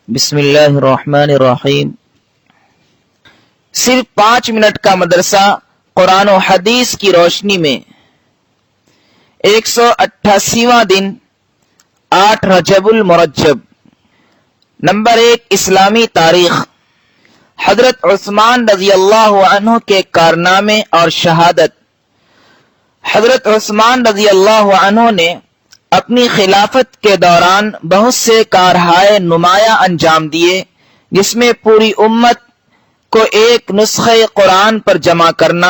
بسم اللہ الرحمن الرحیم۔ صرف 5 منٹ کا مدرسہ قرآن و حدیث کی روشنی میں 188واں دن 8 رجب المرجب۔ نمبر 1، اسلامی تاریخ۔ حضرت عثمان رضی اللہ عنہ کے کارنامے اور شہادت۔ حضرت عثمان رضی اللہ عنہ نے اپنی خلافت کے دوران بہت سے کارہائے نمایاں انجام دیے، جس میں پوری امت کو ایک نسخہ قرآن پر جمع کرنا،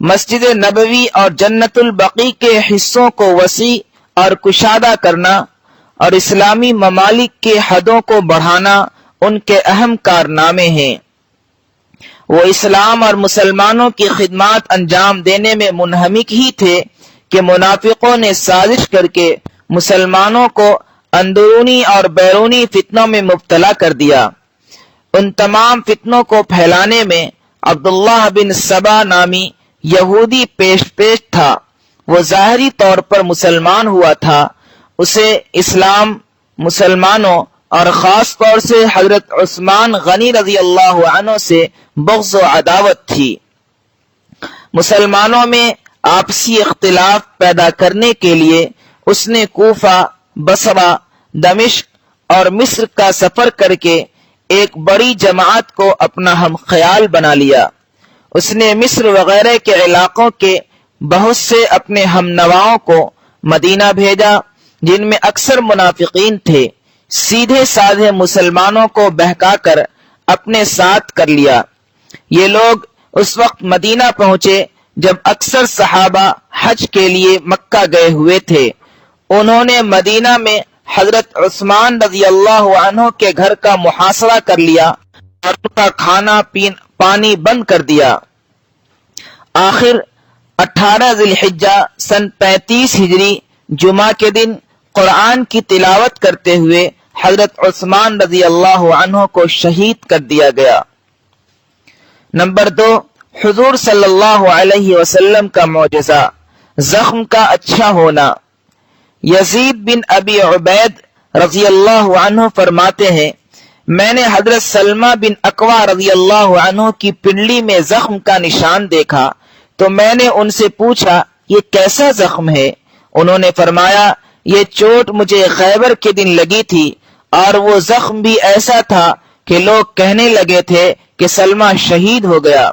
مسجد نبوی اور جنت البقیع کے حصوں کو وسیع اور کشادہ کرنا اور اسلامی ممالک کی حدوں کو بڑھانا ان کے اہم کارنامے ہیں۔ وہ اسلام اور مسلمانوں کی خدمات انجام دینے میں منہمک ہی تھے کہ منافقوں نے سازش کر کے مسلمانوں کو اندرونی اور بیرونی فتنوں میں مبتلا کر دیا۔ ان تمام فتنوں کو پھیلانے میں عبداللہ بن سبا نامی یہودی پیش تھا۔ وہ ظاہری طور پر مسلمان ہوا تھا، اسے اسلام، مسلمانوں اور خاص طور سے حضرت عثمان غنی رضی اللہ عنہ سے بغض و عداوت تھی۔ مسلمانوں میں آپسی اختلاف پیدا کرنے کے لیے اس نے کوفہ، بصرہ، دمشق اور مصر کا سفر کر کے ایک بڑی جماعت کو اپنا ہم خیال بنا لیا۔ اس نے مصر وغیرہ کے علاقوں کے بہت سے اپنے ہم نواؤں کو مدینہ بھیجا، جن میں اکثر منافقین تھے۔ سیدھے سادھے مسلمانوں کو بہکا کر اپنے ساتھ کر لیا۔ یہ لوگ اس وقت مدینہ پہنچے جب اکثر صحابہ حج کے لیے مکہ گئے ہوئے تھے۔ انہوں نے مدینہ میں حضرت عثمان رضی اللہ عنہ کے گھر کا محاصرہ کر لیا اور ان کا کھانا پانی بند کر دیا۔ آخر 18 ذی الحجہ سن 35 ہجری جمعہ کے دن قرآن کی تلاوت کرتے ہوئے حضرت عثمان رضی اللہ عنہ کو شہید کر دیا گیا۔ نمبر 2، حضور صلی اللہ علیہ وسلم کا معجزہ، زخم کا اچھا ہونا۔ یزید بن ابی عبید رضی اللہ عنہ فرماتے ہیں، میں نے حضرت سلمہ بن اکوع رضی اللہ عنہ کی پنڈلی میں زخم کا نشان دیکھا تو میں نے ان سے پوچھا یہ کیسا زخم ہے؟ انہوں نے فرمایا یہ چوٹ مجھے خیبر کے دن لگی تھی اور وہ زخم بھی ایسا تھا کہ لوگ کہنے لگے تھے کہ سلمہ شہید ہو گیا۔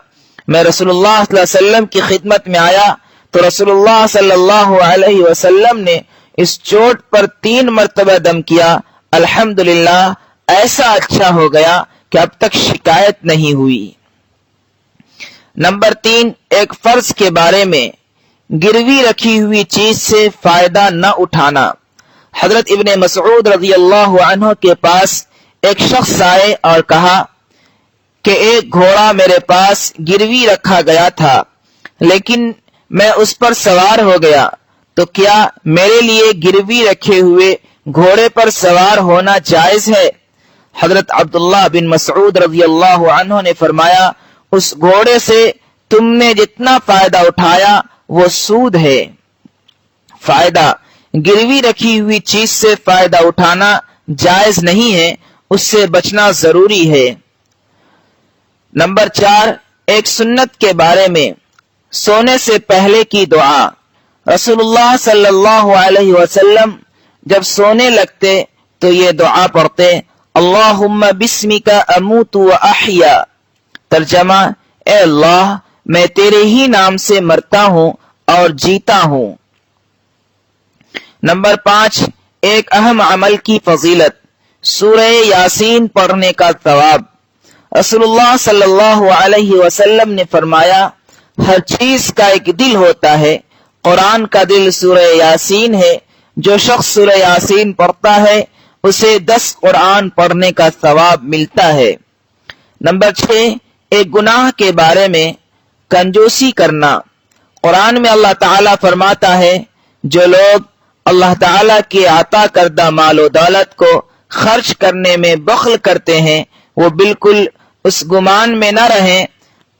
میں رسول اللہ صلی اللہ علیہ وسلم کی خدمت میں آیا تو رسول اللہ صلی اللہ علیہ وسلم نے اس چوٹ پر 3 مرتبہ دم کیا۔ الحمدللہ ایسا اچھا ہو گیا کہ اب تک شکایت نہیں ہوئی۔ نمبر 3، ایک فرض کے بارے میں، گروی رکھی ہوئی چیز سے فائدہ نہ اٹھانا۔ حضرت ابن مسعود رضی اللہ عنہ کے پاس ایک شخص آئے اور کہا کہ ایک گھوڑا میرے پاس گروی رکھا گیا تھا، لیکن میں اس پر سوار ہو گیا، تو کیا میرے لیے گروی رکھے ہوئے گھوڑے پر سوار ہونا جائز ہے؟ حضرت عبداللہ بن مسعود رضی اللہ عنہ نے فرمایا اس گھوڑے سے تم نے جتنا فائدہ اٹھایا وہ سود ہے۔ فائدہ، گروی رکھی ہوئی چیز سے فائدہ اٹھانا جائز نہیں ہے، اس سے بچنا ضروری ہے۔ نمبر 4، ایک سنت کے بارے میں، سونے سے پہلے کی دعا۔ رسول اللہ صلی اللہ علیہ وسلم جب سونے لگتے تو یہ دعا پڑھتے، اللہم بسمک اموت و احیا۔ ترجمہ، اے اللہ میں تیرے ہی نام سے مرتا ہوں اور جیتا ہوں۔ نمبر 5، ایک اہم عمل کی فضیلت، سورہ یاسین پڑھنے کا ثواب۔ رسول اللہ صلی اللہ علیہ وسلم نے فرمایا ہر چیز کا ایک دل ہوتا ہے، قرآن کا دل سورہ یاسین ہے۔ جو شخص سورہ یاسین پڑھتا ہے اسے 10 قرآن پڑھنے کا ثواب ملتا ہے۔ نمبر 6، ایک گناہ کے بارے میں، کنجوسی کرنا۔ قرآن میں اللہ تعالیٰ فرماتا ہے جو لوگ اللہ تعالیٰ کی عطا کردہ مال و دولت کو خرچ کرنے میں بخل کرتے ہیں وہ بالکل اس گمان میں نہ رہیں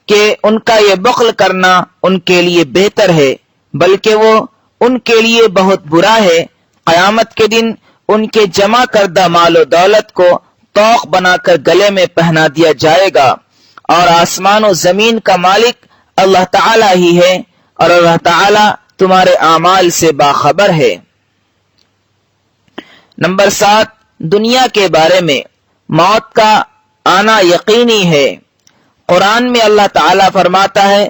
کہ ان کا یہ بخل کرنا ان کے لیے بہتر ہے، بلکہ وہ ان کے لیے بہت برا ہے۔ قیامت کے دن ان کے جمع کردہ مال و دولت کو توق بنا کر گلے میں پہنا دیا جائے گا، اور آسمان و زمین کا مالک اللہ تعالی ہی ہے، اور اللہ تعالی تمہارے اعمال سے باخبر ہے۔ نمبر 7، دنیا کے بارے میں موت کا آنا یقینی ہے۔ قرآن میں اللہ تعالیٰ فرماتا ہے،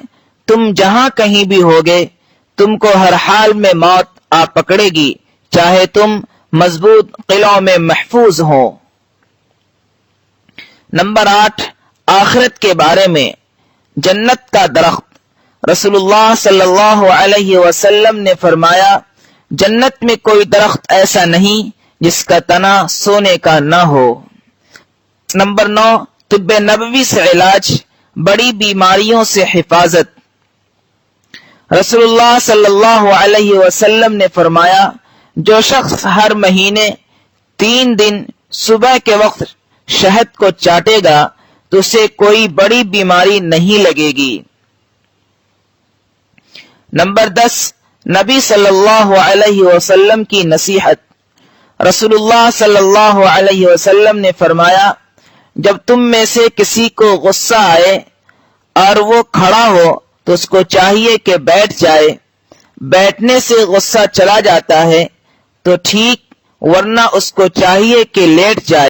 تم جہاں کہیں بھی ہوگے تم کو ہر حال میں موت آ پکڑے گی، چاہے تم مضبوط قلعوں میں محفوظ ہو۔ نمبر 8، آخرت کے بارے میں جنت کا درخت۔ رسول اللہ صلی اللہ علیہ وسلم نے فرمایا، جنت میں کوئی درخت ایسا نہیں جس کا تنا سونے کا نہ ہو۔ نمبر 9، طب نبوی سے علاج، بڑی بیماریوں سے حفاظت۔ رسول اللہ صلی اللہ علیہ وسلم نے فرمایا، جو شخص ہر مہینے 3 دن صبح کے وقت شہد کو چاٹے گا تو اسے کوئی بڑی بیماری نہیں لگے گی۔ نمبر 10، نبی صلی اللہ علیہ وسلم کی نصیحت۔ رسول اللہ صلی اللہ علیہ وسلم نے فرمایا، جب تم میں سے کسی کو غصہ آئے اور وہ کھڑا ہو تو اس کو چاہیے کہ بیٹھ جائے۔ بیٹھنے سے غصہ چلا جاتا ہے تو ٹھیک، ورنہ اس کو چاہیے کہ لیٹ جائے۔